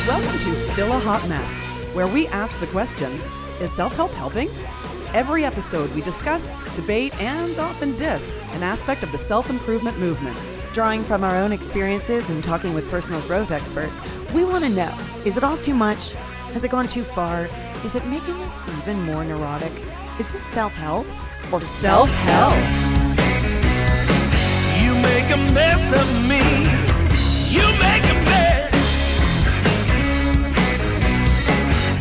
Welcome to Still a Hot Mess, where we ask the question, is self-help helping? Every episode we discuss, debate, and often diss an aspect of the self-improvement movement. Drawing from our own experiences and talking with personal growth experts, we want to know, is it all too much? Has it gone too far? Is it making us even more neurotic? Is this self-help or self-help? You make a mess of me. You make a mess.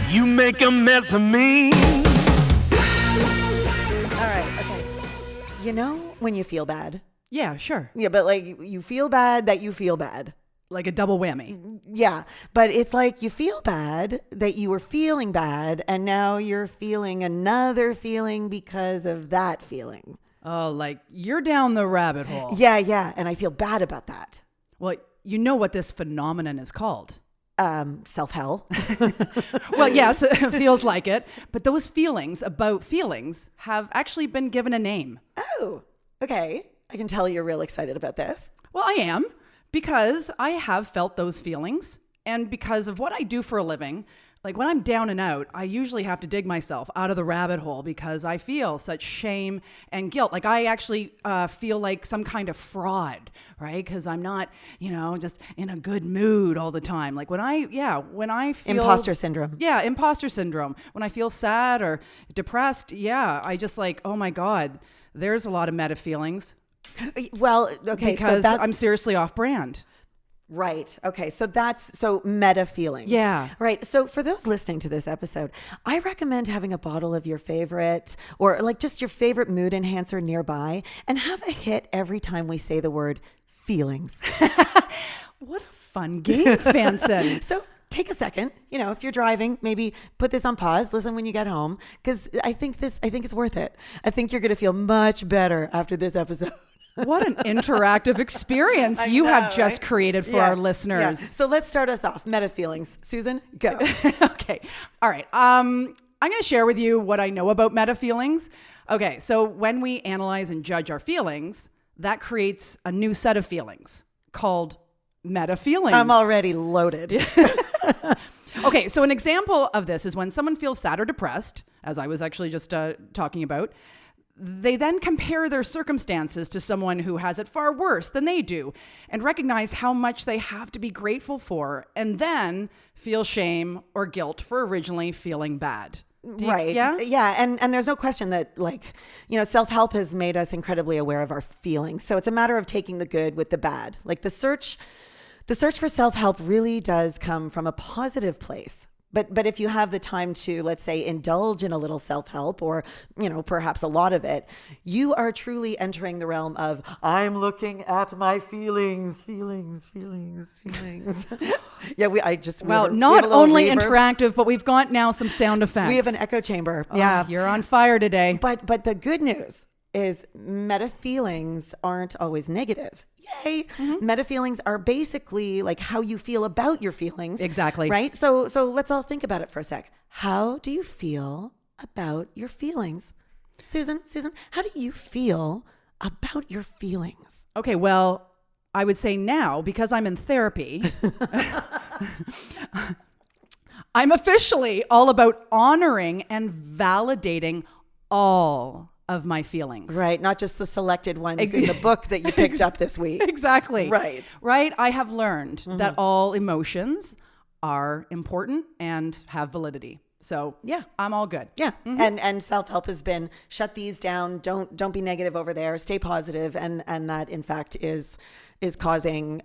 You make a mess of me. All right, okay. You know when you feel bad? Yeah, sure. Yeah, but like you feel bad that you feel bad. Like a double whammy. Yeah, but it's like you feel bad that you were feeling bad and now you're feeling another feeling because of that feeling. Oh, like you're down the rabbit hole. Yeah, and I feel bad about that. Well, you know what this phenomenon is called. Self-help. Well, yes, it feels like it. But those feelings about feelings have actually been given a name. Oh, okay. I can tell you're real excited about this. Well, I am, because I have felt those feelings. And because of what I do for a living, like when I'm down and out, I usually have to dig myself out of the rabbit hole because I feel such shame and guilt. Like I actually feel like some kind of fraud, right? Because I'm not, just in a good mood all the time. Like when I feel... Imposter syndrome. Yeah, imposter syndrome. When I feel sad or depressed, I just like, oh my God, there's a lot of meta feelings. Well, okay. Because I'm seriously off brand. Right. Okay. So meta feelings. Yeah. Right. So for those listening to this episode, I recommend having a bottle of your favorite or like just your favorite mood enhancer nearby and have a hit every time we say the word feelings. What a fun game, Fanson. So take a second, if you're driving, maybe put this on pause, listen when you get home, because I think it's worth it. I think you're going to feel much better after this episode. What an interactive experience you have just created for our listeners. Yeah. So let's start us off. Meta feelings. Susan, go. Okay. All right. I'm going to share with you what I know about meta feelings. Okay. So when we analyze and judge our feelings, that creates a new set of feelings called meta feelings. I'm already loaded. Okay. So an example of this is when someone feels sad or depressed, as I was actually just talking about. They then compare their circumstances to someone who has it far worse than they do and recognize how much they have to be grateful for and then feel shame or guilt for originally feeling bad. Right. Yeah. Yeah. And there's no question that self-help has made us incredibly aware of our feelings. So it's a matter of taking the good with the bad. Like the search for self-help really does come from a positive place. But if you have the time to, let's say, indulge in a little self-help or, perhaps a lot of it, you are truly entering the realm of, I'm looking at my feelings. Yeah, not only interactive, but we've got now some sound effects. We have an echo chamber. Oh, yeah. You're on fire today. But the good news is meta feelings aren't always negative. Yay. Mm-hmm. Meta feelings are basically like how you feel about your feelings. Exactly. Right? So let's all think about it for a sec. How do you feel about your feelings? Susan, how do you feel about your feelings? Okay, well, I would say now, because I'm in therapy, I'm officially all about honoring and validating all of my feelings. Right. Not just the selected ones in the book that you picked up this week. Exactly. Right. I have learned that all emotions are important and have validity. So yeah, I'm all good. Yeah. Mm-hmm. And self-help has been shut these down. Don't be negative over there. Stay positive. And that in fact is causing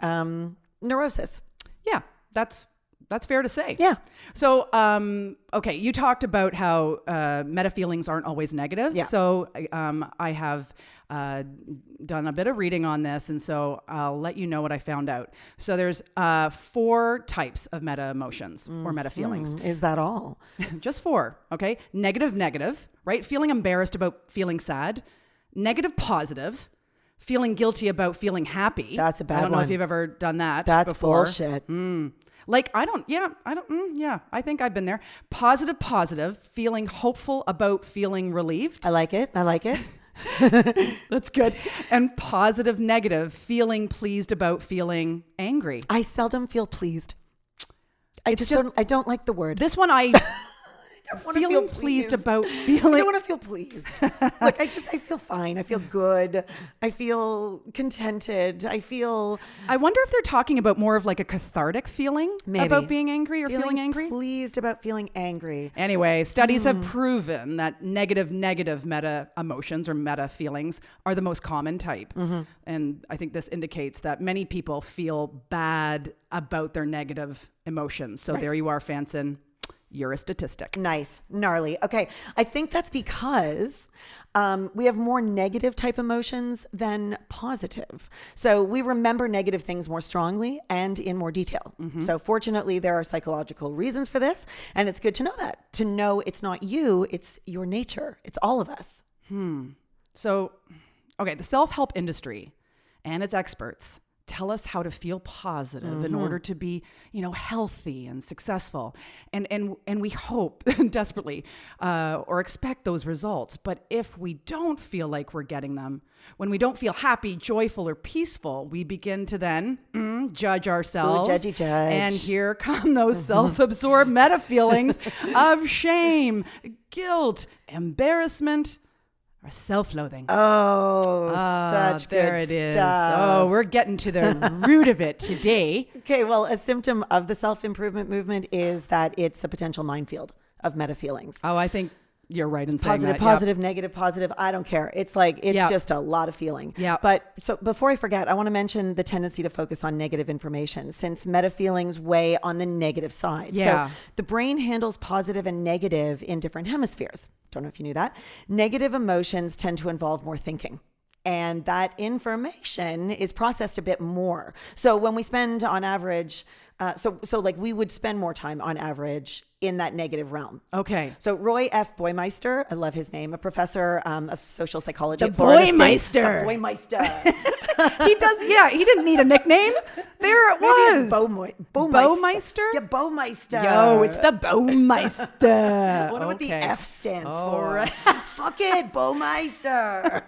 neurosis. Yeah. That's fair to say. Yeah. So, okay, you talked about how meta feelings aren't always negative. Yeah. So I have done a bit of reading on this, and so I'll let you know what I found out. So there's 4 types of meta emotions or meta feelings. Is that all? Just 4, okay? Negative, right? Feeling embarrassed about feeling sad. Negative positive. Feeling guilty about feeling happy. That's a bad one. I don't know if you've ever done that That's before. bullshit. I think I've been there. Positive, feeling hopeful about feeling relieved. I like it. That's good. And positive, negative, feeling pleased about feeling angry. I seldom feel pleased. I don't like the word. This one I don't wanna feeling feel pleased pleased. about I feeling. don't want to feel pleased. Look, I feel fine. I feel good. I feel contented. I wonder if they're talking about more of like a cathartic feeling Maybe. about being angry or feeling angry. Pleased about feeling angry. Anyway, studies have proven that negative meta emotions or meta feelings are the most common type. And I think this indicates that many people feel bad about their negative emotions. So there you are, Fanson. You're a statistic. Nice. Gnarly. Okay. I think that's because we have more negative type emotions than positive. So we remember negative things more strongly and in more detail. So fortunately, there are psychological reasons for this. And it's good to know that. To know it's not you, it's your nature. It's all of us. So, okay, the self-help industry and its experts tell us how to feel positive in order to be, healthy and successful. And we hope desperately or expect those results. But if we don't feel like we're getting them, when we don't feel happy, joyful, or peaceful, we begin to then judge ourselves. Ooh, judgy judge. And here come those self-absorbed meta feelings of shame, guilt, embarrassment, or self-loathing. Such there good it is. stuff. Oh, we're getting to the root of it today. Okay, well, a symptom of the self-improvement movement is that it's a potential minefield of meta feelings. Oh, I think you're right in saying Positive, that. positive, negative, positive. I don't care. It's just a lot of feeling. Yeah. But so before I forget, I want to mention the tendency to focus on negative information since meta feelings weigh on the negative side. Yeah. So the brain handles positive and negative in different hemispheres. Don't know if you knew that. Negative emotions tend to involve more thinking. And that information is processed a bit more. So when we spend on average, we would spend more time on average in that negative realm. Okay. So Roy F. Boymeister, I love his name, a professor of social psychology. The at Florida State. Boymeister. The Boymeister. He does, he didn't need a nickname. There it was. Boymeister? Yeah, Boymeister. Yo, it's the Boymeister. I wonder what the F stands Oh, for. right. Fuck it, Boymeister.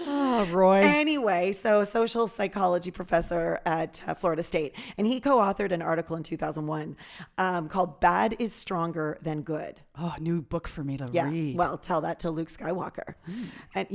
Oh, Roy. Anyway, so a social psychology professor at Florida State, and he co-authored an article in 2001 called "Bad is Stronger Than Good." Oh, new book for me to Yeah, read. well, tell that to Luke Skywalker, and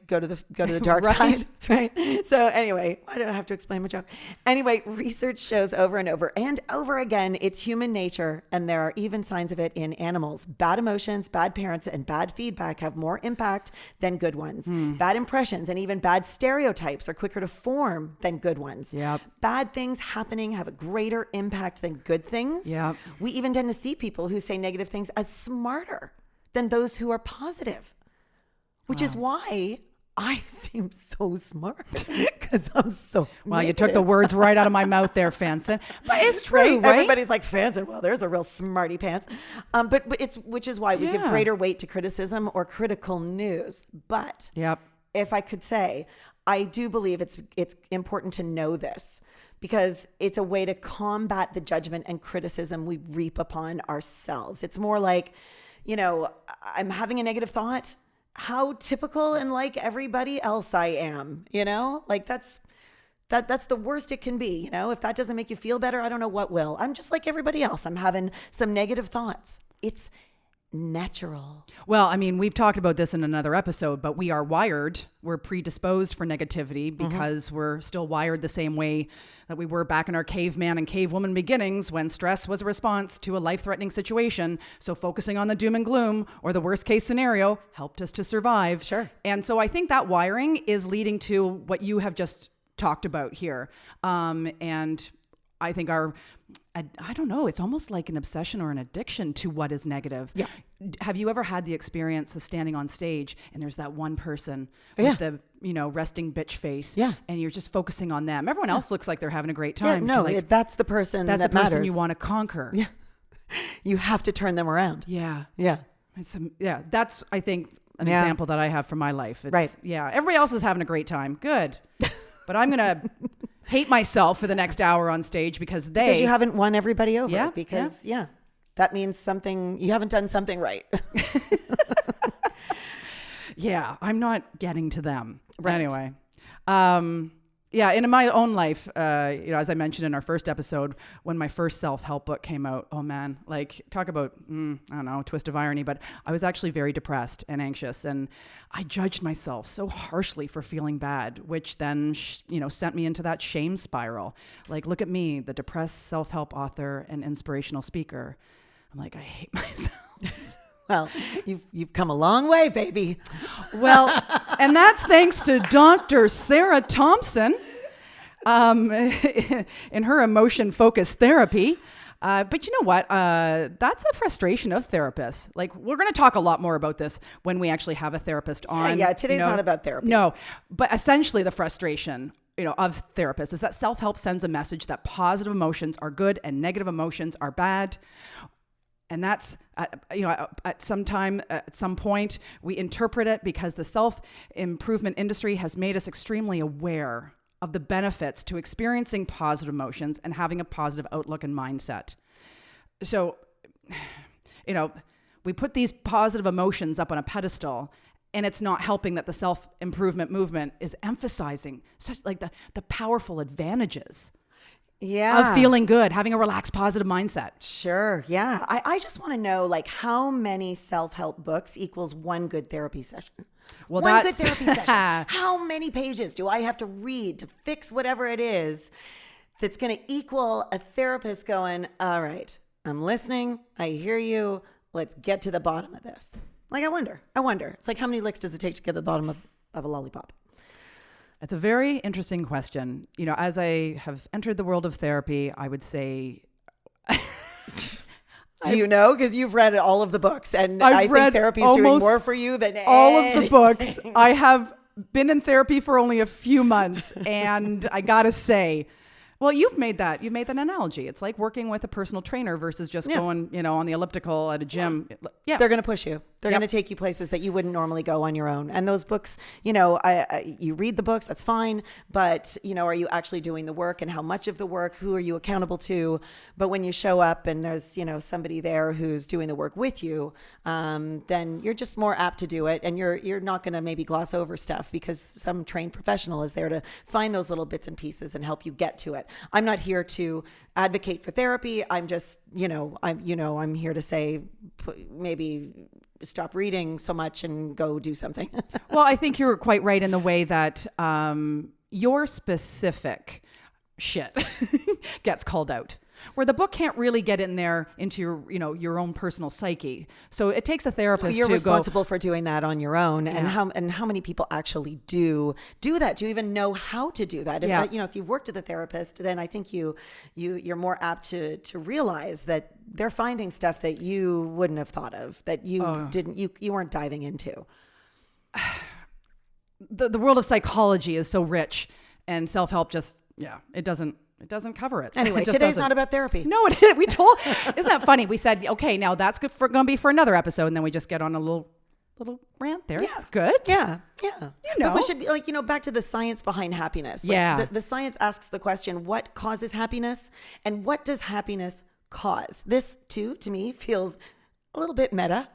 go to the dark Right. side, right? So anyway, why do I have to explain my joke? Anyway, research shows over and over and over again it's human nature, and there are even signs of it in animals. Bad emotions, bad parents, and bad feedback have more impact than good ones. Bad impressions and even bad stereotypes are quicker to form than good ones. Yep. Bad things happening have a greater impact than good things. Yep. We even tend to see people who say negative things as smarter than those who are positive, which is why I seem so smart because I'm so Well, you took the words right out of my mouth there, Fanson. But it's true, right? Everybody's like, Fanson, well, there's a real smarty pants. But which is why we give greater weight to criticism or critical news. But Yep. if I could say, I do believe it's important to know this because it's a way to combat the judgment and criticism we reap upon ourselves. It's more like, I'm having a negative thought. How typical and like everybody else I am, like that's the worst it can be. If that doesn't make you feel better, I don't know what will. I'm just like everybody else. I'm having some negative thoughts. It's natural. Well, I mean, we've talked about this in another episode, but we are wired. We're predisposed for negativity because we're still wired the same way that we were back in our caveman and cavewoman beginnings when stress was a response to a life-threatening situation. So focusing on the doom and gloom or the worst case scenario helped us to survive. Sure. And so I think that wiring is leading to what you have just talked about here. And I think I don't know, it's almost like an obsession or an addiction to what is negative. Yeah. Have you ever had the experience of standing on stage and there's that one person with the, resting bitch face and you're just focusing on them. Everyone else looks like they're having a great time. That's the person that's that the person matters. you want to conquer. Yeah. You have to turn them around. Yeah. Yeah. That's, I think, an example that I have from my life. It's, right. Yeah. Everybody else is having a great time. Good. But I'm going to hate myself for the next hour on stage because you haven't won everybody over. Yeah, because that means you haven't done something right. Yeah, I'm not getting to them. Right. Anyway, Yeah, and in my own life, as I mentioned in our first episode, when my first self-help book came out, oh man, like talk about, I don't know, twist of irony, but I was actually very depressed and anxious, and I judged myself so harshly for feeling bad, which then, sent me into that shame spiral. Like, look at me, the depressed self-help author and inspirational speaker. I'm like, I hate myself. Well, you've come a long way, baby. Well, and that's thanks to Dr. Sarah Thompson in her emotion-focused therapy. But you know what? That's a frustration of therapists. Like, we're going to talk a lot more about this when we actually have a therapist on. Yeah, today's not about therapy. No, but essentially the frustration of therapists is that self-help sends a message that positive emotions are good and negative emotions are bad. And that's, at some point, we interpret it because the self-improvement industry has made us extremely aware of the benefits to experiencing positive emotions and having a positive outlook and mindset. So, we put these positive emotions up on a pedestal, and it's not helping that the self-improvement movement is emphasizing such like the powerful advantages of feeling good, having a relaxed, positive mindset. Sure. Yeah. I just want to know, like, how many self-help books equals one good therapy session? Well, one good therapy session. How many pages do I have to read to fix whatever it is that's going to equal a therapist going, all right, I'm listening. I hear you. Let's get to the bottom of this. Like, I wonder. It's like, how many licks does it take to get to the bottom of a lollipop? It's a very interesting question. As I have entered the world of therapy, I would say... Do you know? Because you've read all of the books, and I think therapy is doing more for you than all of the books. I have been in therapy for only a few months, and I gotta say, well, you've made that analogy. It's like working with a personal trainer versus just going, on the elliptical at a gym. Yeah. They're going to push you. They're going to take you places that you wouldn't normally go on your own. And those books, you read the books, that's fine. But, are you actually doing the work, and how much of the work? Who are you accountable to? But when you show up and there's, somebody there who's doing the work with you, then you're just more apt to do it. And you're not going to maybe gloss over stuff because some trained professional is there to find those little bits and pieces and help you get to it. I'm not here to advocate for therapy. I'm just, I'm here to say maybe stop reading so much and go do something. Well, I think you're quite right in the way that your specific shit gets called out, where the book can't really get in there into your own personal psyche. So it takes a therapist. You're responsible for doing that on your own. Yeah. And how many people actually do that? Do you even know how to do that? If you've worked with a therapist, then I think you're more apt to realize that they're finding stuff that you wouldn't have thought of, that you weren't diving into. The world of psychology is so rich, and self-help just, it doesn't cover it. Anyway, today's not about therapy. No, it is. Isn't that funny? We said, okay, now that's good going to be for another episode. And then we just get on a little rant there. Yeah. It's good. Yeah. Yeah. But we should be back to the science behind happiness. The science asks the question, what causes happiness and what does happiness cause? This too, to me, feels a little bit meta.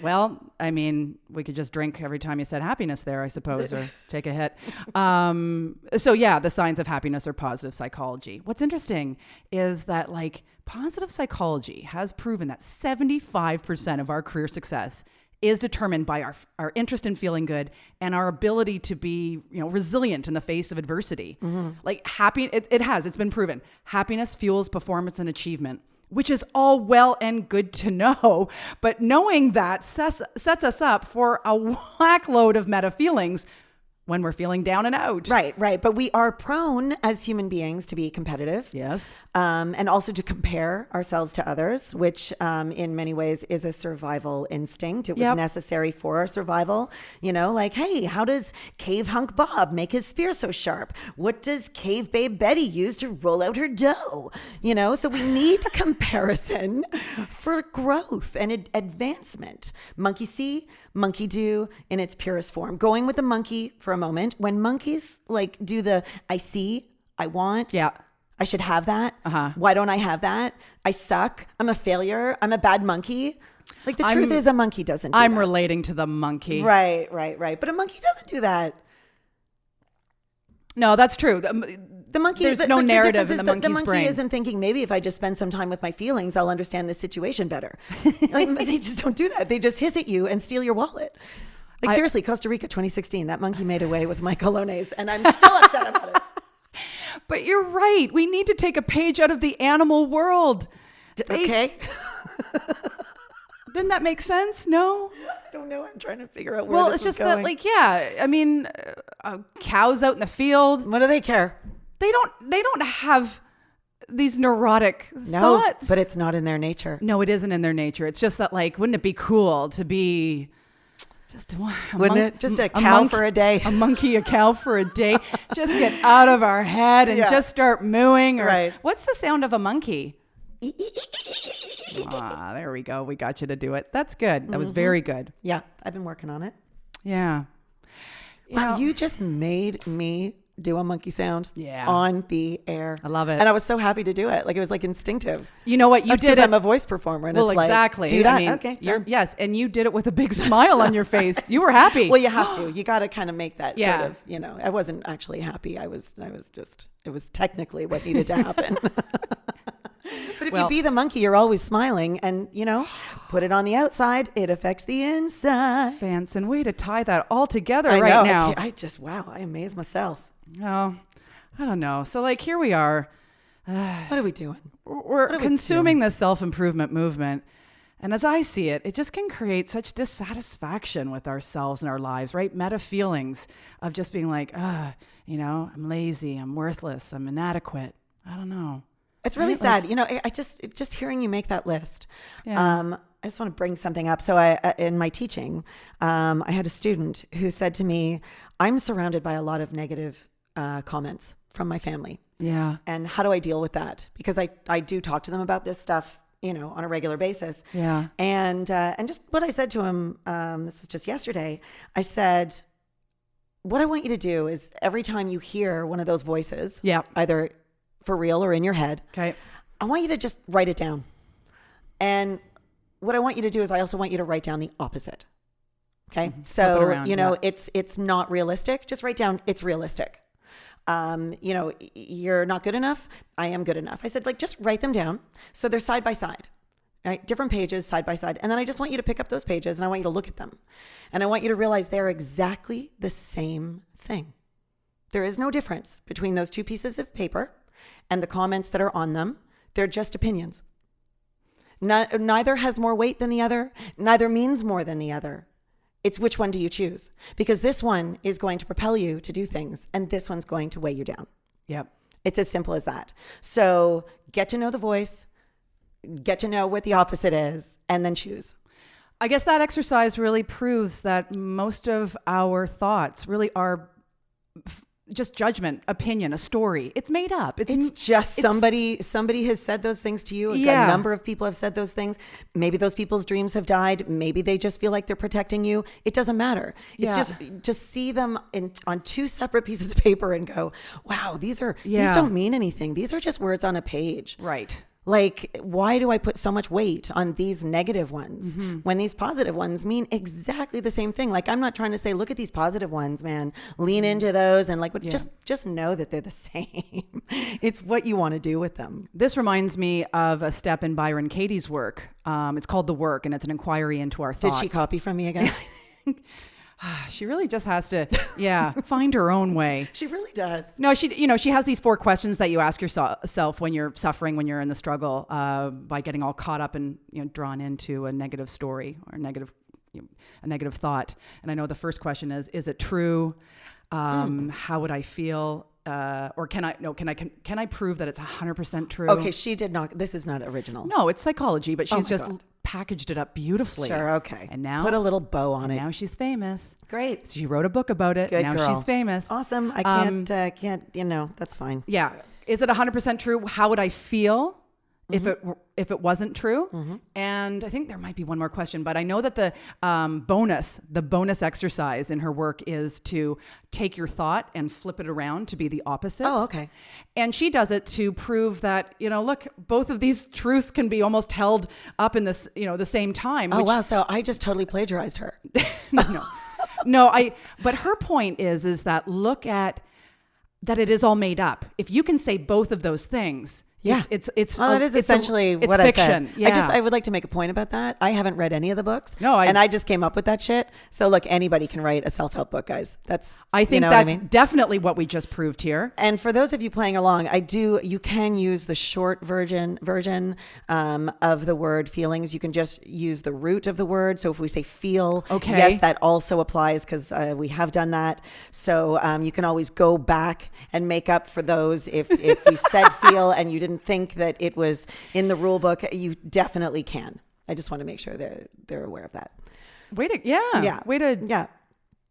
Well, I mean, we could just drink every time you said happiness there, I suppose, or take a hit. The science of happiness or positive psychology. What's interesting is that positive psychology has proven that 75% of our career success is determined by our interest in feeling good and our ability to be, resilient in the face of adversity. Mm-hmm. It's been proven. Happiness fuels performance and achievement, which is all well and good to know. But knowing that sets us up for a whack load of meta feelings when we're feeling down and out. Right. But we are prone as human beings to be competitive. Yes. And also to compare ourselves to others, which in many ways is a survival instinct. It was necessary for our survival. Hey, how does Cave Hunk Bob make his spear so sharp? What does Cave Babe Betty use to roll out her dough? So we need comparison for growth and advancement. Monkey see, monkey do in its purest form. Going with the monkey for a moment. When monkeys do the I see, I want. Yeah. I should have that. Uh-huh. Why don't I have that? I suck. I'm a failure. I'm a bad monkey. The truth is a monkey doesn't do that. I'm relating to the monkey. Right. But a monkey doesn't do that. No, that's true. The monkey, there's no narrative in the monkey's the monkey brain. isn't thinking, maybe if I just spend some time with my feelings, I'll understand this situation better. They just don't do that. They just hiss at you and steal your wallet. Like seriously, Costa Rica 2016, that monkey made away with my colognes, and I'm still upset about it. But you're right. We need to take a page out of the animal world. Okay. Didn't that make sense? No? I don't know. I'm trying to figure out where Well, this it's is just going. that, like, yeah, I mean, cows out in the field, What do they care? they don't have these neurotic No, thoughts. but it's not in their nature. No, it isn't in their nature. It's just that, like, wouldn't it be cool to be just Wouldn't it? Just a cow for a day. A monkey, a cow for a day. Just get out of our head and Yeah. just start mooing. Or, Right. What's the sound of a monkey? There we go. We got you to do it. That's good. That was very good. Yeah, I've been working on it. Yeah. Wow, you just made me do a monkey sound on the air. I love it. And I was so happy to do it. Like, it was like instinctive. You know what? You That's did 'cause it. I'm a voice performer. And Well, it's like, exactly. do that. I mean, Okay. you're- Done. yes. And you did it with a big smile on your face. You were happy. Well, you have to. You got to kind of make that Yeah. sort of, I wasn't actually happy. I was just, it was technically what needed to happen. But if you be the monkey, you're always smiling and, put it on the outside. It affects the inside. Fancy way to tie that all together I right know. now. I amaze myself. No, I don't know. So, like, here we are. What are we doing? We're consuming this self-improvement movement. And as I see it, it just can create such dissatisfaction with ourselves and our lives, right? Meta feelings of just being like, I'm lazy, I'm worthless, I'm inadequate. I don't know. It's really Right? sad. I just hearing you make that list. Yeah. I just want to bring something up. So in my teaching, I had a student who said to me, I'm surrounded by a lot of negative comments from my family. Yeah. And how do I deal with that? Because I do talk to them about this stuff, on a regular basis. Yeah. And just what I said to him, this was just yesterday, I said, what I want you to do is every time you hear one of those voices, either for real or in your head, Okay. I want you to just write it down. And what I want you to do is I also want you to write down the opposite. Okay. Flip it So, around, it's not realistic. Just write down it's realistic. You're not good enough. I am good enough. I said, just write them down. So they're side by side, right? Different pages side by side. And then I just want you to pick up those pages and I want you to look at them. And I want you to realize they're exactly the same thing. There is no difference between those two pieces of paper and the comments that are on them. They're just opinions. Neither has more weight than the other. Neither means more than the other. It's which one do you choose? Because this one is going to propel you to do things and this one's going to weigh you down. Yep. It's as simple as that. So get to know the voice, get to know what the opposite is, and then choose. I guess that exercise really proves that most of our thoughts really are just judgment, opinion, a story. It's made up. It's just somebody has said those things to you. Yeah. A number of people have said those things. Maybe those people's dreams have died. Maybe they just feel like they're protecting you. It doesn't matter. It's just see them on two separate pieces of paper and go, wow, these don't mean anything. These are just words on a page. Right. Like, why do I put so much weight on these negative ones when these positive ones mean exactly the same thing? Like, I'm not trying to say, look at these positive ones, man, lean into those and just know that they're the same. It's what you want to do with them. This reminds me of a step in Byron Katie's work. It's called The Work, and it's an inquiry into our thoughts. Did she copy from me again? She really just has to, find her own way. She really does. No, she has these 4 questions that you ask yourself when you're suffering, when you're in the struggle, by getting all caught up and drawn into a negative story or a negative thought. And I know the first question is it true? How would I feel? Or can I prove that it's 100% true? Okay, she did not. This is not original. No, it's psychology, but she's just God. packaged it up beautifully. Sure, okay. And now put a little bow on it. Now she's famous. Great. So she wrote a book about it. Good now girl. she's famous. Awesome. I can't, that's fine. Yeah. Is it 100% true? How would I feel if it wasn't true? And I think there might be one more question, but I know that the bonus exercise in her work is to take your thought and flip it around to be the opposite. Oh, okay. And she does it to prove that, look, both of these truths can be almost held up in this, the same time. Oh, wow. So I just totally plagiarized her. No, but her point is that look at that it is all made up. If you can say both of those things, Yeah. it's Well, it is essentially it's what fiction. I said. Yeah. I would like to make a point about that. I haven't read any of the books. No, and I just came up with that shit. So look, anybody can write a self-help book, guys. I think what that's mean? definitely what we just proved here. And for those of you playing along, you can use the short version of the word feelings. You can just use the root of the word. So if we say feel, Okay. yes, that also applies because we have done that. So you can always go back and make up for those. If we said feel and you didn't think that it was in the rule book, you definitely can. I just want to make sure they're aware of that. Way to Yeah.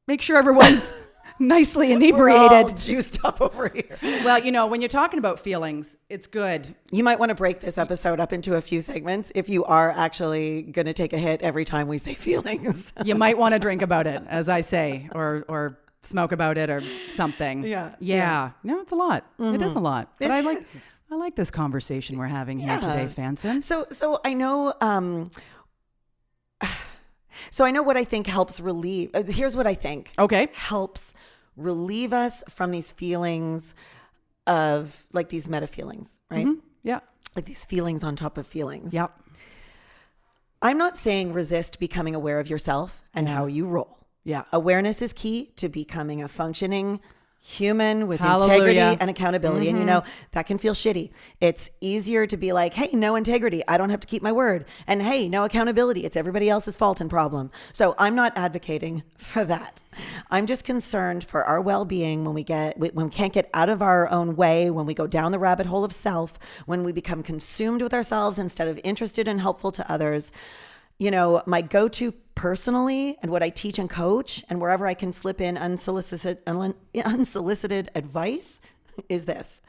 make sure everyone's nicely We're all inebriated. juiced up over here. Well, when you're talking about feelings, it's good. You might want to break this episode up into a few segments if you are actually going to take a hit every time we say feelings. You might want to drink about it, as I say, or smoke about it or something. Yeah. No, it's a lot. It is a lot. But I like this conversation we're having here today, Fanson. So I know. So I know what I think helps relieve. Here's what I think. Okay. Helps relieve us from these feelings of like these meta feelings, right? Mm-hmm. Yeah. Like these feelings on top of feelings. Yep. I'm not saying resist becoming aware of yourself and how you roll. Yeah. Awareness is key to becoming a functioning human with Hallelujah. integrity and accountability. And that can feel shitty. It's easier to be like, hey, no integrity. I don't have to keep my word. And hey, no accountability. It's everybody else's fault and problem. So I'm not advocating for that. I'm just concerned for our well-being when we can't get out of our own way, when we go down the rabbit hole of self, when we become consumed with ourselves instead of interested and helpful to others. My go-to personally and what I teach and coach and wherever I can slip in unsolicited advice is this: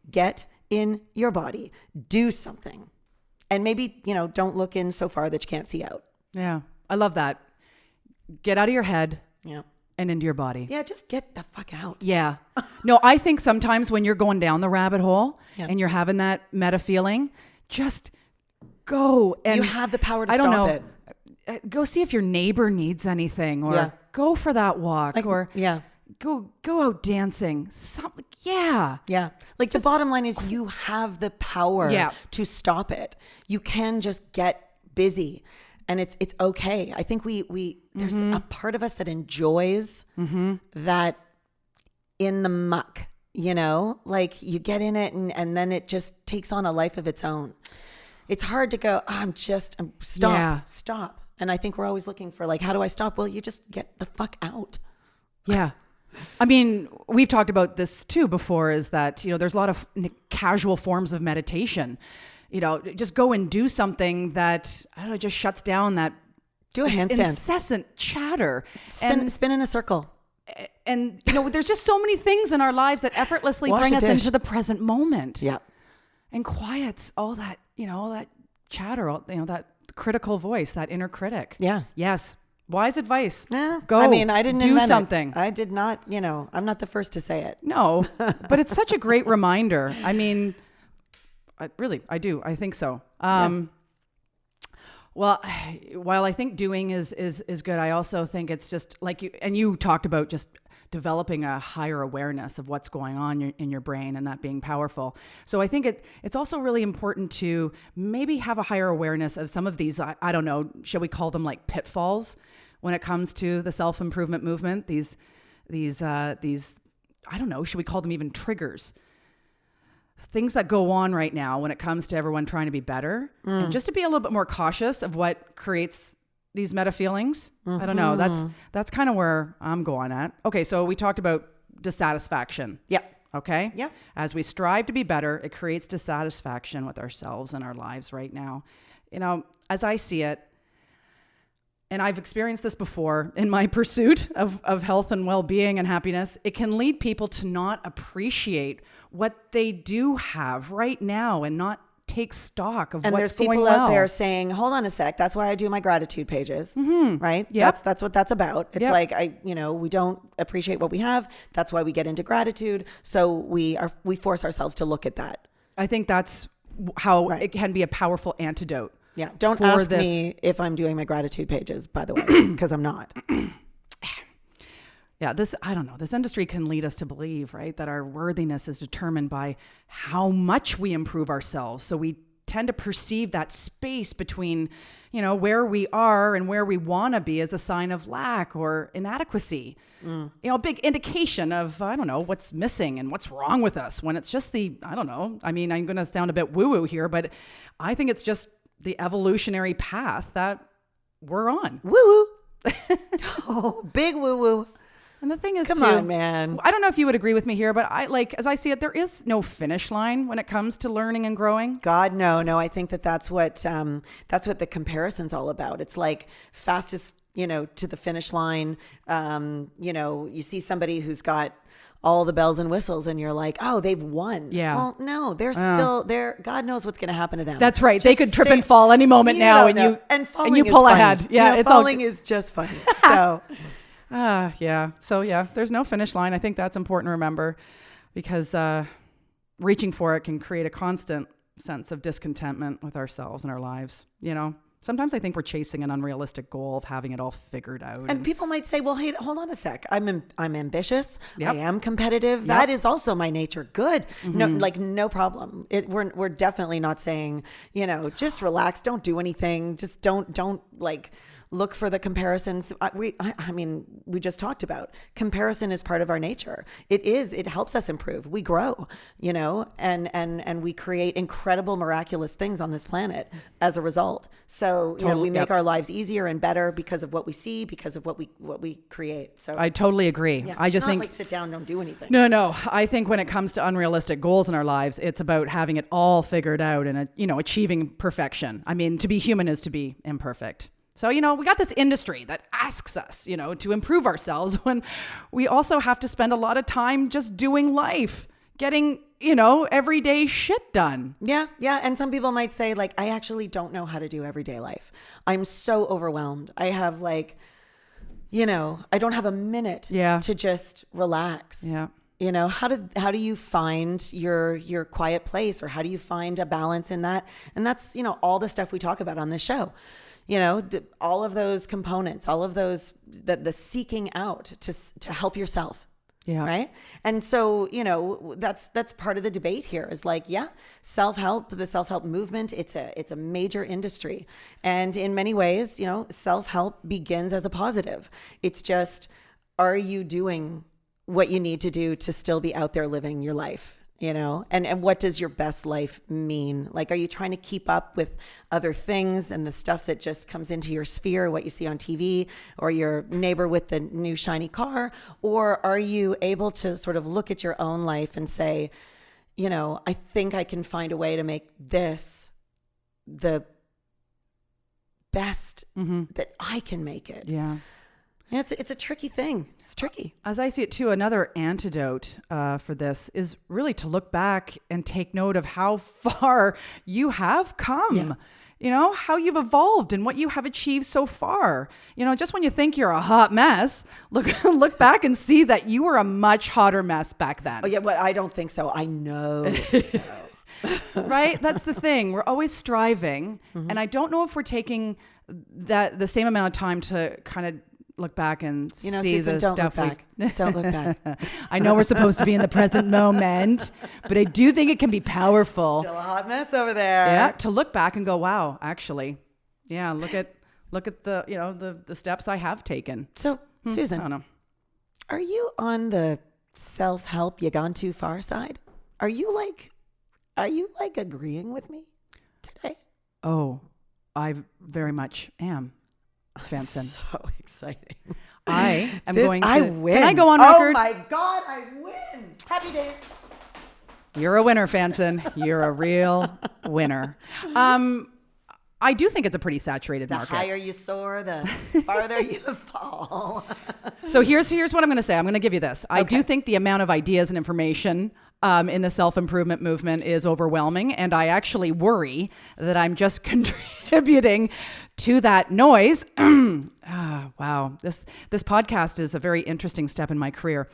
get in your body, do something. And maybe, don't look in so far that you can't see out. Yeah. I love that. Get out of your head and into your body. Yeah. Just get the fuck out. Yeah. No, I think sometimes when you're going down the rabbit hole and you're having that meta feeling, just go. And you have the power to I don't stop know, it. Go see if your neighbor needs anything, or go for that walk, or go out dancing. Something. Yeah. Yeah. Like the bottom line is you have the power to stop it. You can just get busy and it's okay. I think we there's a part of us that enjoys that in the muck, like you get in it and then it just takes on a life of its own. It's hard to go, stop. And I think we're always looking for like, how do I stop? Well, you just get the fuck out. Yeah. I mean, we've talked about this too before, is that, there's a lot of casual forms of meditation. Just go and do something that, I don't know, just shuts down that do a handstand, incessant chatter. Spin in a circle. And, there's just so many things in our lives that effortlessly bring us into the present moment. Yeah. And quiets all that, all that chatter, that critical voice, that inner critic. Yeah. Yes. Wise advice. Yeah. Go. I mean, I didn't do invent something. It. I did not, I'm not the first to say it. No, but it's such a great reminder. I mean, I do. I think so. Well, while I think doing is good, I also think it's just like you talked about just developing a higher awareness of what's going on in your brain and that being powerful. So I think it's also really important to maybe have a higher awareness of some of these, I don't know, shall we call them like pitfalls when it comes to the self-improvement movement? These I don't know, should we call them even triggers? Things that go on right now when it comes to everyone trying to be better, and just to be a little bit more cautious of what creates these meta feelings. I don't know. That's kind of where I'm going at. Okay. So we talked about dissatisfaction. Yeah. Okay. Yeah. As we strive to be better, it creates dissatisfaction with ourselves and our lives right now. As I see it, and I've experienced this before in my pursuit of health and well-being and happiness, it can lead people to not appreciate what they do have right now and not take stock of and what's there's going people well. out there saying, hold on a sec, that's why I do my gratitude pages, right? Yep. That's what that's about. It's like, we don't appreciate what we have. That's why we get into gratitude. So we force ourselves to look at that. I think that's how it can be a powerful antidote. Yeah. Don't ask me if I'm doing my gratitude pages, by the way, because I'm not. Yeah, I don't know, this industry can lead us to believe, right, that our worthiness is determined by how much we improve ourselves. So we tend to perceive that space between, where we are and where we want to be as a sign of lack or inadequacy. A big indication of, I don't know, what's missing and what's wrong with us, when it's just I don't know. I mean, I'm going to sound a bit woo-woo here, but I think it's just the evolutionary path that we're on. Woo-woo. Oh, big woo-woo. And the thing is, come on, man. I don't know if you would agree with me here, but as I see it, there is no finish line when it comes to learning and growing. God, no. I think that's what the comparison's all about. It's like fastest, to the finish line. You see somebody who's got all the bells and whistles and you're like, oh, they've won. Yeah. Well, no, they're still there. God knows what's going to happen to them. That's right. They could trip and fall any moment now, and falling you pull is ahead. funny. Yeah, falling is just funny. So. Yeah. So there's no finish line. I think that's important to remember, because reaching for it can create a constant sense of discontentment with ourselves and our lives. Sometimes I think we're chasing an unrealistic goal of having it all figured out. And people might say, well, hey, hold on a sec. I'm ambitious. Yep. I am competitive. Yep. That is also my nature. Good. Mm-hmm. No problem. We're definitely not saying, just relax. Don't do anything. Just don't look for the comparisons. We just talked about comparison is part of our nature. It helps us improve. We grow, and we create incredible, miraculous things on this planet as a result. So, we make our lives easier and better because of what we see, because of what we create. So I totally agree. Yeah, I just think like sit down, don't do anything. No. I think when it comes to unrealistic goals in our lives, it's about having it all figured out and, achieving perfection. I mean, to be human is to be imperfect. So, we got this industry that asks us, to improve ourselves, when we also have to spend a lot of time just doing life, getting, everyday shit done. Yeah. And some people might say, like, I actually don't know how to do everyday life. I'm so overwhelmed. I have I don't have a minute to just relax. Yeah. How do you find your quiet place, or how do you find a balance in that? And that's, all the stuff we talk about on this show. All of those components, all of those, the seeking out to help yourself. Yeah. Right. And so, that's part of the debate here is self-help, the self-help movement. It's a major industry. And in many ways, self-help begins as a positive. It's just, are you doing what you need to do to still be out there living your life? And what does your best life mean? Like, are you trying to keep up with other things and the stuff that just comes into your sphere, what you see on TV, or your neighbor with the new shiny car? Or are you able to sort of look at your own life and say, I think I can find a way to make this the best that I can make it? Yeah. It's a tricky thing. It's tricky. As I see it too, another antidote for this is really to look back and take note of how far you have come. Yeah. How you've evolved and what you have achieved so far. Just when you think you're a hot mess, look back and see that you were a much hotter mess back then. Oh yeah, but I don't think so. I know. So. Right? That's the thing. We're always striving, and I don't know if we're taking the same amount of time to kind of look back and see Susan, the don't stuff. Look back. Don't look back. I know we're supposed to be in the present moment, but I do think it can be powerful. Still a hot mess over there. Yeah, to look back and go, wow, actually, yeah, look at the the steps I have taken. So, Susan, I don't know. Are you on the self-help you gone too far side? Are you agreeing with me today? Oh, I very much am. Fanson. So exciting. I am going to... I win. Can I go on record? Oh my God, I win. Happy day. You're a winner, Fanson. You're a real winner. I do think it's a pretty saturated market. The higher you soar, the farther you fall. So here's what I'm going to say. I'm going to give you this. I do think the amount of ideas and information in the self-improvement movement is overwhelming, and I actually worry that I'm just contributing to that noise. Wow, this podcast is a very interesting step in my career.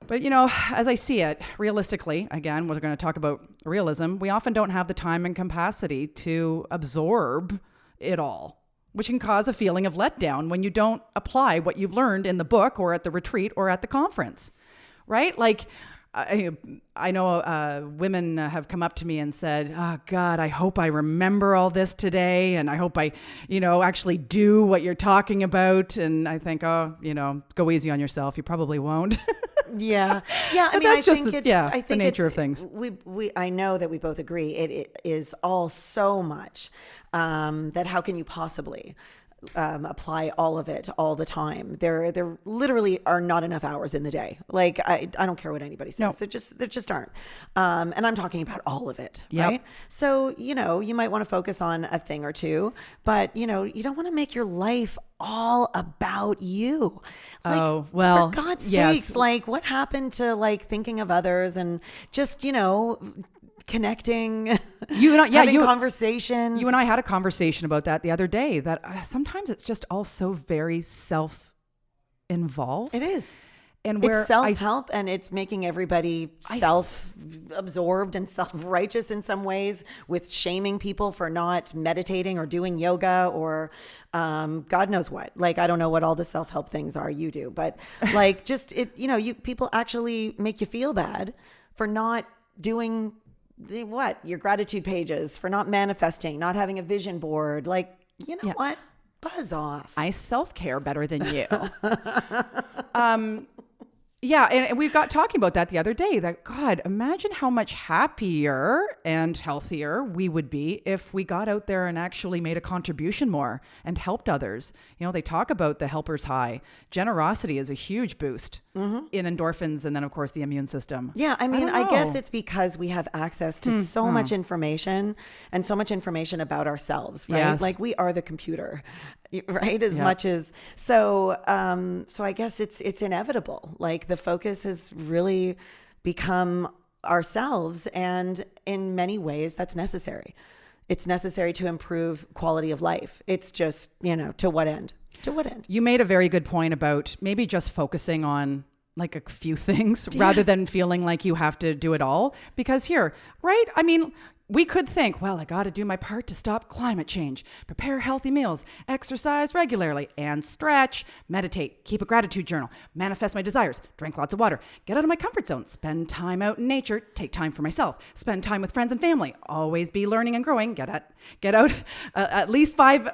But, as I see it, realistically, again, we're going to talk about realism, we often don't have the time and capacity to absorb it all. which can cause a feeling of letdown when you don't apply what you've learned in the book or at the retreat or at the conference, right? Like, I know women have come up to me and said, oh God, I hope I remember all this today. And I hope I, actually do what you're talking about. And I think, go easy on yourself. You probably won't. Yeah. I mean, that's just the nature of things. I know that we both agree. It is all so much that how can you possibly apply all of it all the time? There literally are not enough hours in the day. Like I don't care what anybody says. No. There just aren't. And I'm talking about all of it, Yep. right? So, you might want to focus on a thing or two, but you don't want to make your life all about you. Like, oh, well, for God's yes. sakes, like what happened to like thinking of others and just, connecting, having conversations. You and I had a conversation about that the other day, that sometimes it's just all so very self-involved. It is. And where it's self-help and it's making everybody self-absorbed and self-righteous in some ways, with shaming people for not meditating or doing yoga or God knows what. Like, I don't know what all the self-help things are, you do, but like just people actually make you feel bad for not doing your gratitude pages, for not manifesting, not having a vision board. Like, what? Buzz off. I self-care better than you. Yeah, and we got talking about that the other day, that, God, imagine how much happier and healthier we would be if we got out there and actually made a contribution more and helped others. They talk about the helper's high. Generosity is a huge boost in endorphins and then, of course, the immune system. Yeah, I mean, I guess it's because we have access to so much information and so much information about ourselves, right? Yes. Like we are the computer, right? As much as so I guess it's inevitable. Like the focus has really become ourselves, and in many ways that's necessary. It's necessary to improve quality of life. It's just, to what end? To what end? You made a very good point about maybe just focusing on like a few things rather than feeling like you have to do it all. Because here, right? I mean, we could think, well, I got to do my part to stop climate change, prepare healthy meals, exercise regularly, and stretch, meditate, keep a gratitude journal, manifest my desires, drink lots of water, get out of my comfort zone, spend time out in nature, take time for myself, spend time with friends and family, always be learning and growing, get out at least 8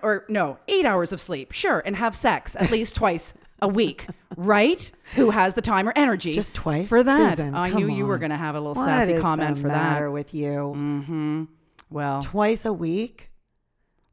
hours of sleep, sure, and have sex at least twice a week, right? Who has the time or energy just twice for that? Susan, I knew you were going to have a little what sassy is comment the for matter that. with you? Mm-hmm. Well, Twice a week.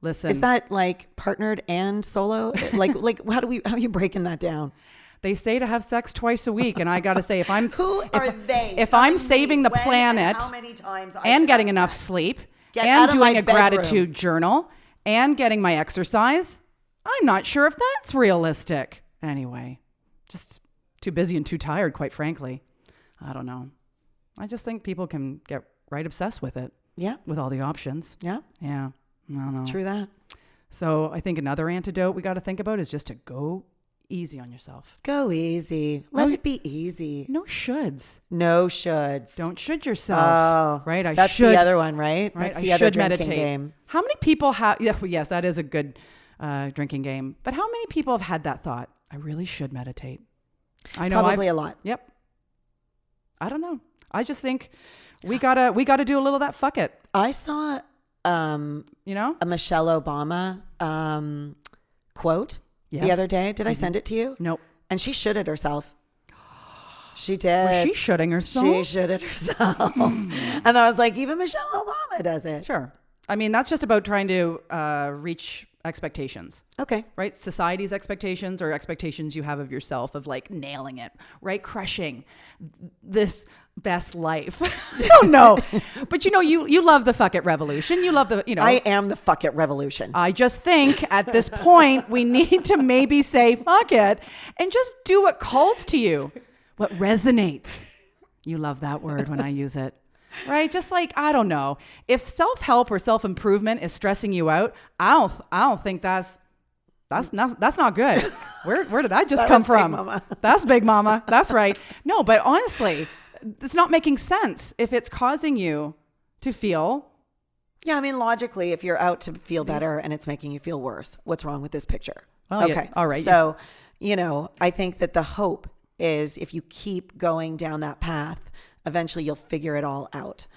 Listen, is that like partnered and solo? like how are you breaking that down? They say to have sex twice a week, and I got to say, if I'm if I'm saving the planet how many times and getting enough sleep Get out and of doing my a bedroom. gratitude journal and getting my exercise, I'm not sure if that's realistic. Anyway, just too busy and too tired, quite frankly. I don't know. I just think people can get right obsessed with it. Yeah. With all the options. Yeah. Yeah. I don't know. True that. So I think another antidote we got to think about is just to go easy on yourself. Go easy. Let it be easy. No shoulds. No shoulds. Don't should yourself. Oh, right. That's the other one, right? Right. That's the I other should drinking meditate. game. How many people have? Yes, that is a good drinking game. But how many people have had that thought? I really should meditate. I know. Probably a lot. Yep. I don't know. I just think we gotta do a little of that. Fuck it. I saw, a Michelle Obama quote the other day. Did I send it to you? Nope. And she shitted herself. She did. Was she shitting herself? She shitted herself. And I was like, even Michelle Obama does it. Sure. I mean, that's just about trying to reach expectations. Okay. Right? Society's expectations or expectations you have of yourself of like nailing it, right? Crushing this best life. I don't know. But you love the fuck it revolution. You love the, I am the fuck it revolution. I just think at this point we need to maybe say fuck it and just do what calls to you, what resonates. You love that word when I use it. Right? Just like, I don't know. If self-help or self-improvement is stressing you out, I don't think that's not good. Where did I just come from? Big Mama. That's Big Mama. That's right. No, but honestly, it's not making sense if it's causing you to feel Yeah, I mean, logically, if you're out to feel better and it's making you feel worse, what's wrong with this picture? Well, okay. Yeah, all right. So, I think that the hope is if you keep going down that path, eventually you'll figure it all out.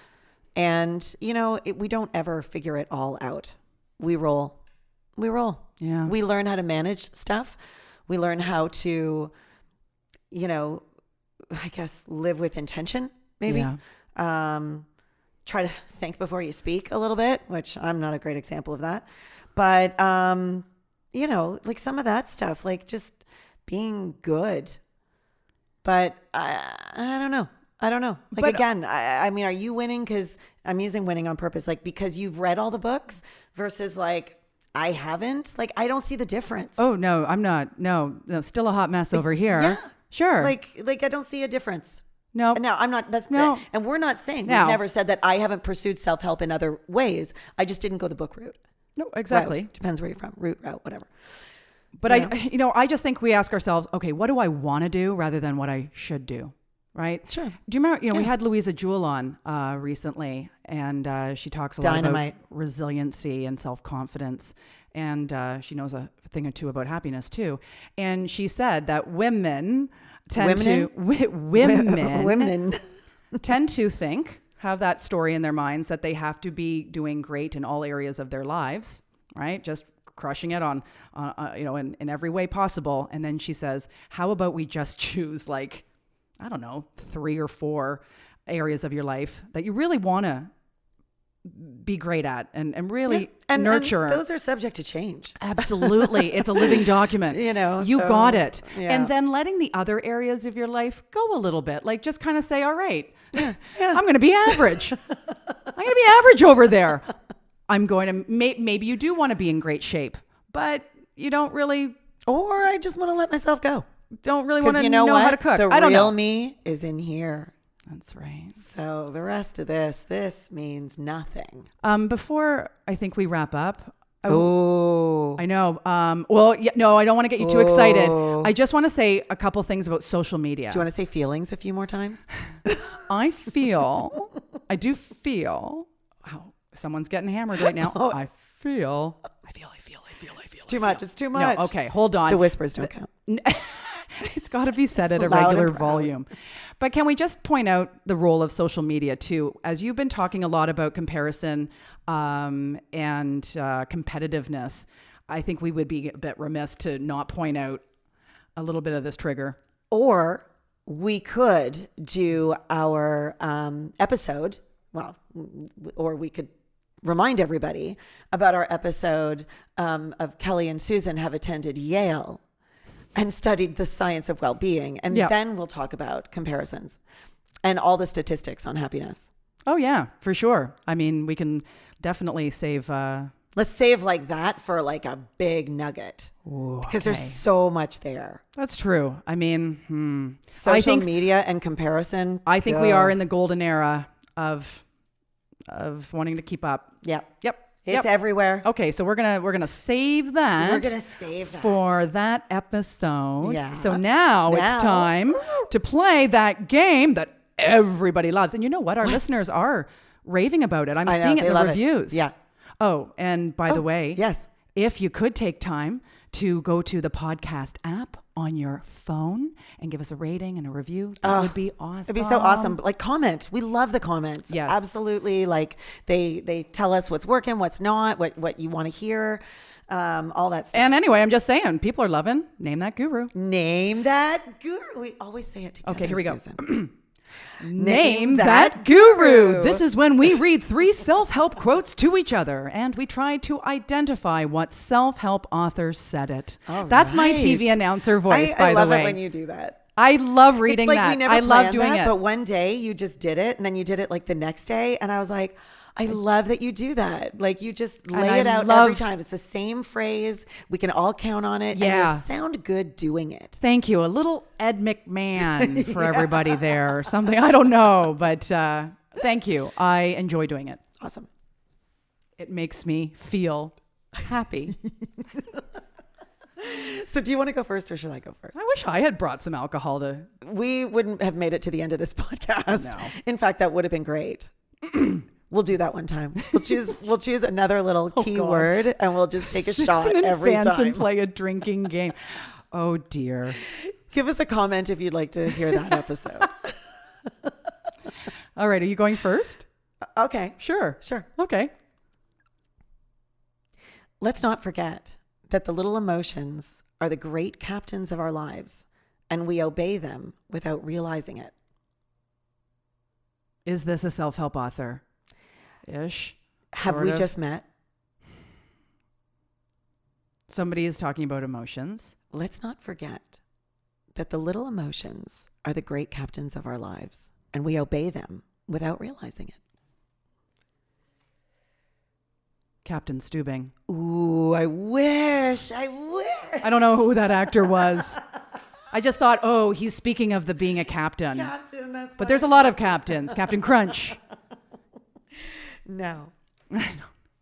And, we don't ever figure it all out. We roll. Yeah. We learn how to manage stuff. We learn how to, I guess, live with intention, maybe. Yeah. Try to think before you speak a little bit, which I'm not a great example of that. But, like some of that stuff, like just being good. But I don't know. Like, but, again, I mean, are you winning? Because I'm using winning on purpose, like because you've read all the books versus like I haven't. Like, I don't see the difference. Oh, no, I'm not. No, still a hot mess over here. Yeah. Sure. Like I don't see a difference. No, I'm not. And we're not saying, we've never said that I haven't pursued self-help in other ways. I just didn't go the book route. No, exactly. Route. Depends where you're from. Route, whatever. But I just think we ask ourselves, okay, what do I want to do rather than what I should do? Right? Sure. Do you remember, we had Louisa Jewell on recently, and she talks a lot about resiliency and self-confidence. And she knows a thing or two about happiness too. And she said that women tend to have that story in their minds that they have to be doing great in all areas of their lives, right? Just crushing it on in every way possible. And then she says, how about we just choose 3 or 4 areas of your life that you really want to be great at and really nurture. And those are subject to change. Absolutely. It's a living document. You got it. Yeah. And then letting the other areas of your life go a little bit, like just kind of say, all right, I'm going to be average. I'm going to be average over there. I'm going to, maybe you do want to be in great shape, but you don't really. Or I just want to let myself go. Don't really want to know how to cook. The I don't real know. me is in here. That's right. So the rest of this means nothing. Before I think we wrap up. I know. I don't want to get you too excited. I just want to say a couple things about social media. Do you want to say feelings a few more times? I do feel, wow, someone's getting hammered right now. I feel. It's too much. It's too much. No, okay, hold on. The whispers don't count. It's got to be said at a Loud regular and proud. volume. But can we just point out the role of social media too? As you've been talking a lot about comparison and competitiveness, I think we would be a bit remiss to not point out a little bit of this trigger. Or we could do our episode, or we could remind everybody about our episode of Kelly and Susan have attended Yale and studied the science of well-being. And then we'll talk about comparisons and all the statistics on happiness. Oh, yeah, for sure. I mean, we can definitely save... Let's save like that for like a big nugget. Because there's so much there. That's true. I mean, social media and comparison. I think we are in the golden era of wanting to keep up. Yep. It's everywhere. Okay, so we're gonna save that. We're gonna save that for that episode. Yeah. So now it's time to play that game that everybody loves. And you know what? Our listeners are raving about it. I'm seeing it in the reviews. Yeah. Oh, and by the way, yes, if you could take time to go to the podcast app on your phone and give us a rating and a review, that would be awesome. It'd be so awesome. Like, comment. We love the comments. Yes. Absolutely. Like they tell us what's working, what's not, what you want to hear, all that stuff. And anyway, I'm just saying, people are loving Name That Guru. Name that guru. We always say it together. Okay, here we go. Name that guru. This is when we read 3 self-help quotes to each other, and we try to identify what self-help author said it. That's my TV announcer voice, by the way. I love it when you do that. I love reading it's like that. We never I love doing that, it. But one day you just did it, and then you did it like the next day, and I was like, I love that you do that. Like, you just lay it out every time. It's the same phrase. We can all count on it. Yeah. And you sound good doing it. Thank you. A little Ed McMahon for everybody there or something. I don't know, but thank you. I enjoy doing it. Awesome. It makes me feel happy. So do you want to go first or should I go first? I wish I had brought some alcohol to... We wouldn't have made it to the end of this podcast. No. In fact, that would have been great. We'll do that one time. We'll choose another little key God. word and we'll just take a shot Susan and every Fanson time. play a drinking game. Oh dear. Give us a comment if you'd like to hear that episode. All right. Are you going first? Okay. Sure. Sure. Okay. Let's not forget that the little emotions are the great captains of our lives, and we obey them without realizing it. Is this a self-help author? Ish. Have Sort we of. just met? Somebody is talking about emotions. Let's not forget that the little emotions are the great captains of our lives, and we obey them without realizing it. Captain Stubing. Ooh, I wish. I don't know who that actor was. I just thought, oh, he's speaking of the being a captain. Captain, that's But there's a lot of captains. Captain Crunch. No.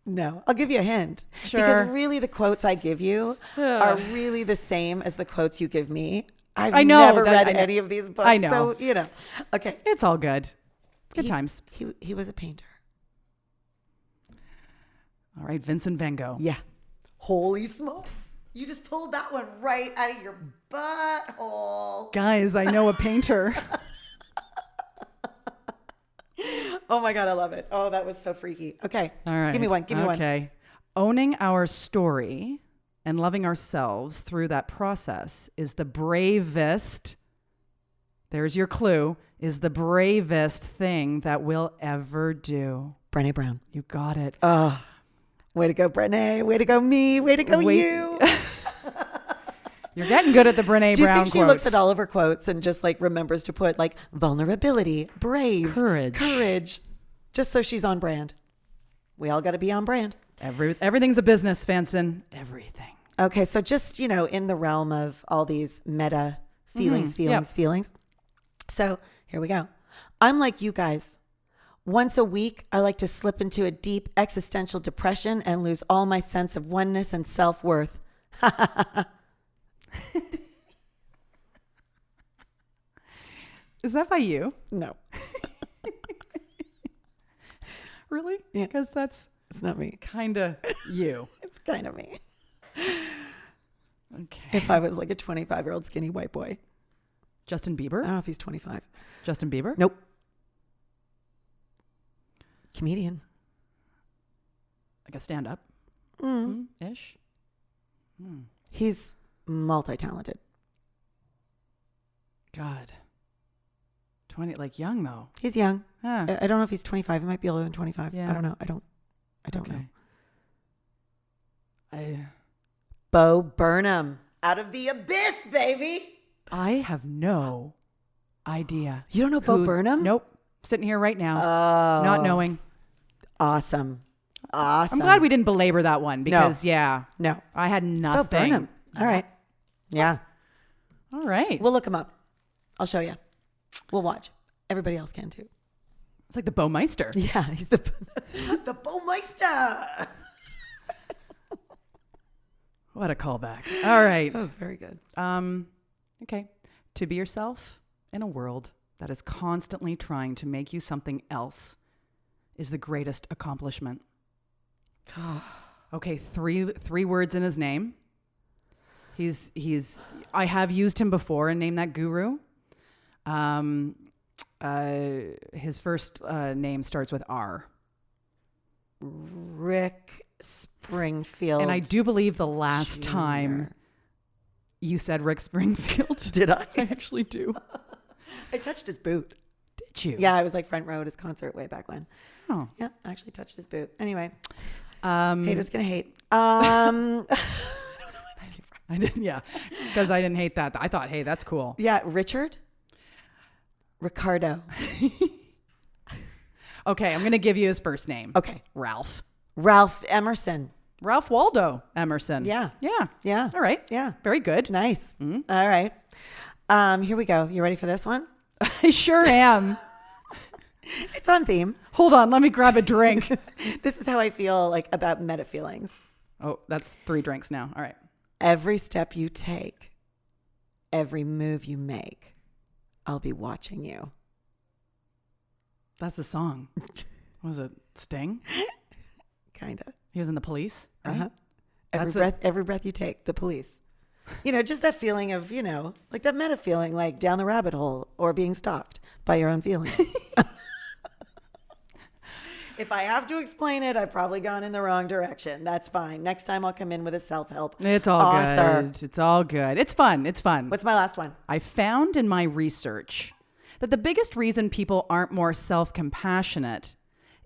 No. I'll give you a hint. Sure. Because really the quotes I give you are really the same as the quotes you give me. I've know never that- read any of these books. I know. So, Okay. It's all good. Good times. He was a painter. All right, Vincent Van Gogh. Yeah. Holy smokes. You just pulled that one right out of your butthole. Guys, I know a painter. Oh my God, I love it. Oh, that was so freaky. Okay. All right. Give me one. Okay. Owning our story and loving ourselves through that process is the bravest, there's your clue, is the bravest thing that we'll ever do. Brené Brown. You got it. Oh, way to go, Brené. Way to go, me. Way to go, you. You're getting good at the Brené Do you Brown think she quotes. looks at all of her quotes and just like remembers to put like vulnerability, brave, courage, just so she's on brand? We all got to be on brand. Everything's a business, Fanson. Everything. Okay, so just, in the realm of all these meta feelings. So here we go. I'm like you guys. Once a week, I like to slip into a deep existential depression and lose all my sense of oneness and self-worth. Is that by you? No, Really? Yeah. Because that's it's not me. kind of you. It's kind of me. Okay. If I was like a 25-year-old skinny white boy. Justin I Bieber? don't know if he's 25. Justin Bieber? Nope. Comedian. Like a stand-up? Mm. Ish? He's multi-talented. God. 20, like young though. He's young. Huh. I don't know if he's 25. He might be older than 25. Yeah. I don't know. I don't know. Bo Burnham. Out of the abyss, baby. I have no idea. You don't know Bo Burnham? Nope. Sitting here right now, Oh. not knowing. Awesome. I'm glad we didn't belabor that one because, No. I had Bo nothing. Burnham. All right. Yeah. All right. We'll look him up. I'll show you. We'll watch. Everybody else can too. It's like the Bowmeister. Yeah, he's the Baumeister. What a callback. All right. That was very good. Okay. To be yourself in a world that is constantly trying to make you something else is the greatest accomplishment. Okay, three words in his name. I have used him before and named that guru. His first name starts with R. Rick Springfield. And I do believe the last Jr. time you said Rick Springfield. Did I? I actually do. I touched his boot. Did you? Yeah, I was like front row at his concert way back when. Oh. Yeah, I actually touched his boot. Anyway, Um, haters gonna hate. I didn't, yeah, because I didn't hate that. I thought, hey, that's cool. Yeah, Ricardo. Okay, I'm going to give you his first name. Okay. Ralph Emerson. Ralph Waldo Emerson. Yeah. Yeah. Yeah. All right. Yeah. Very good. Nice. Mm-hmm. All right. Here we go. You ready for this one? I sure am. It's on theme. Hold on. Let me grab a drink. This is how I feel like about meta feelings. Oh, that's 3 drinks now. All right. Every step you take, every move you make, I'll be watching you. That's a song. What was it? Sting? Kind of. He was in the Police? Right? Uh-huh. Every breath you take, the police. Just that feeling of, like that meta feeling, like down the rabbit hole or being stalked by your own feelings. If I have to explain it, I've probably gone in the wrong direction. That's fine. Next time I'll come in with a self-help It's all author. good. It's all good. It's fun. It's fun. What's my last one? I found in my research that the biggest reason people aren't more self-compassionate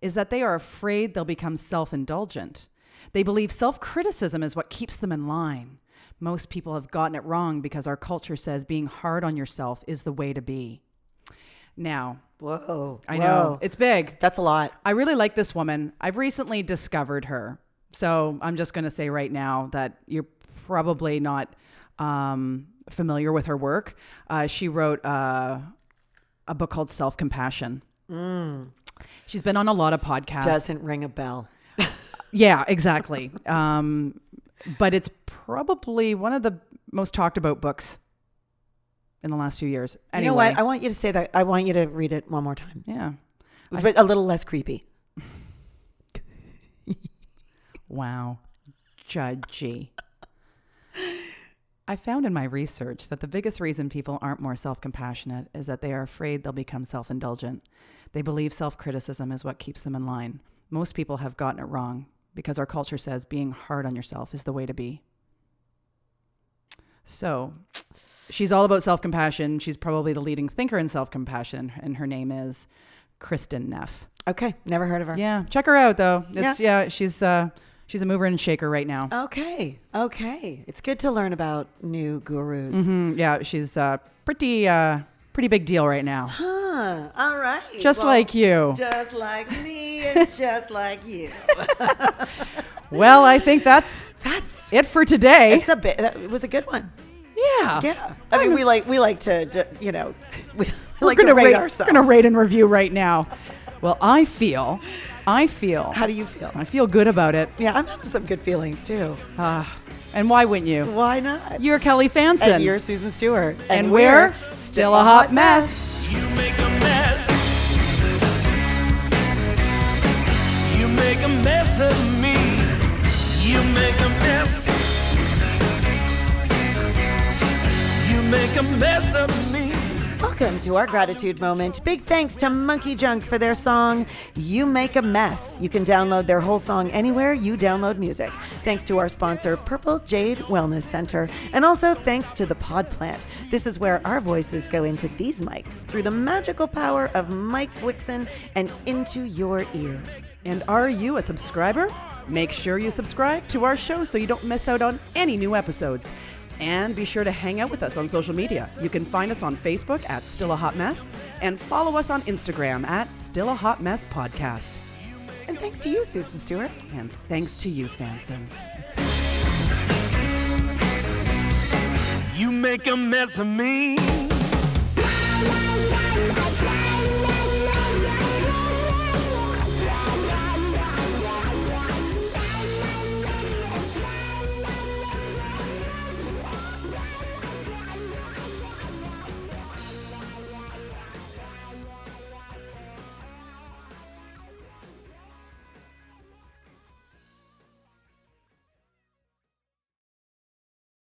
is that they are afraid they'll become self-indulgent. They believe self-criticism is what keeps them in line. Most people have gotten it wrong because our culture says being hard on yourself is the way to be. Now, I know, it's big. That's a lot. I really like this woman. I've recently discovered her. So I'm just going to say right now that you're probably not familiar with her work. She wrote a book called Self-Compassion. She's been on a lot of podcasts. Doesn't ring a bell. Yeah, exactly. But it's probably one of the most talked about books in the last few years. Anyway. You know what? I want you to say that. I want you to read it one more time. Yeah. But a little less creepy. Wow. Judgy. I found in my research that the biggest reason people aren't more self-compassionate is that they are afraid they'll become self-indulgent. They believe self-criticism is what keeps them in line. Most people have gotten it wrong because our culture says being hard on yourself is the way to be. So she's all about self-compassion. She's probably the leading thinker in self-compassion, and her name is Kristin Neff. Okay, never heard of her. Yeah, check her out though. She's a mover and shaker right now. Okay. It's good to learn about new gurus. Mm-hmm. Yeah, she's pretty big deal right now. Huh. All right. Just like you. Just like me and just like you. Well, I think that's it for today. It was a good one. Yeah. Yeah. I mean, we like to we We're like to rate ourselves. We're going to rate and review right now. Well, I feel. How do you feel? I feel good about it. Yeah, I'm having some good feelings too. And why wouldn't you? Why not? You're Kelly Fanson. And you're Susan Stewart. And we're still a hot mess. You make a mess. You make a mess of me. You make a mess. You make a mess of me. Welcome to our gratitude moment. Big thanks to Monkey Junk for their song, You Make a Mess. You can download their whole song anywhere you download music. Thanks to our sponsor, Purple Jade Wellness Center. And also thanks to the Pod Plant. This is where our voices go into these mics through the magical power of Mike Wixon and into your ears. And are you a subscriber? Make sure you subscribe to our show so you don't miss out on any new episodes. And be sure to hang out with us on social media. You can find us on Facebook at Still a Hot Mess and follow us on Instagram at Still a Hot Mess Podcast. And thanks to you, Susan Stewart. And thanks to you, Fanson. You make a mess of me.